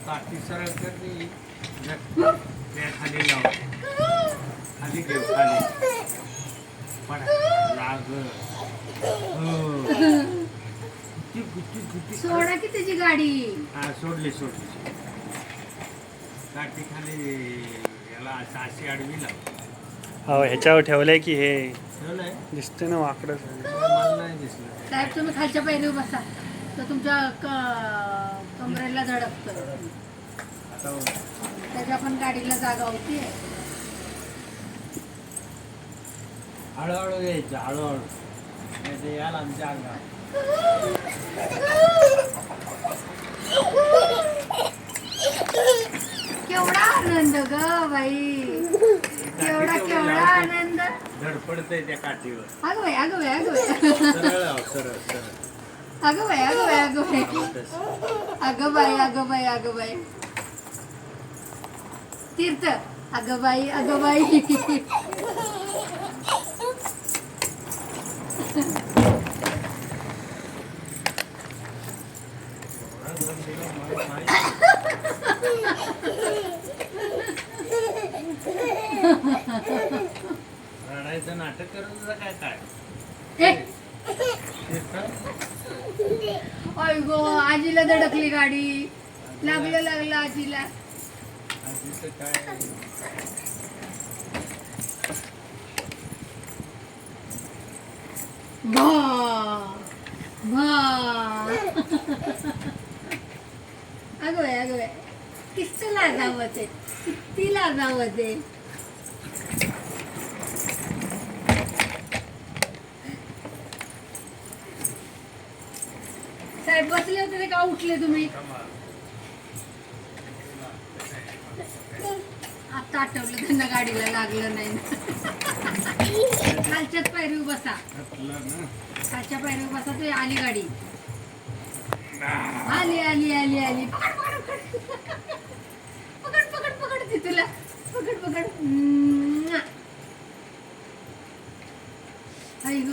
काठी सरळ करते त्या खाली लाव खाली घेऊ खाली पडा लाग सोडा की त्याची गाडी. हा सोडली काठी खाली याला साशी आडवी लाव. हो ह्याच्यावर ठेवलंय की हे ठेवलंय दिसते ना वाकडं. मला नाही दिसलं. साहेब तुम्ही खालच्या पायरीवर बसा तर तुमच्या कमरेला धडकतं. आता त्याच्या पण गाडीला जागा होती. हळूहळू यायचं हळूहळू नाही ते याल आमच्या अंगात. केवढा आनंद ग बाई, केवढा आनंद. धडपडतंय त्या काठीवर. अगं बाई अगं बाई अगं बाई सरळ लाव, सरळ अगं बाई अगं बाई अगं बाई अगं बाई अगं बाई तीर्थ अगं बाई अगं बाई. रडायचं नाटक करून तुझं काय अय गो आजीला धडकली गाडी. लागलं आजीला. आधीचं काय अगं बाई किती लाजावं ते, किती लाजावं ते. साहेब बसले होते ते का उठले तुम्ही? आता आठवलं त्यांना गाडीला लागलं नाही. खालच्याच पायरीवर बसा, खालच्या पायरीवर बसा. तू आली गाडी, आली. पकड ती तुला, पकड. आई ग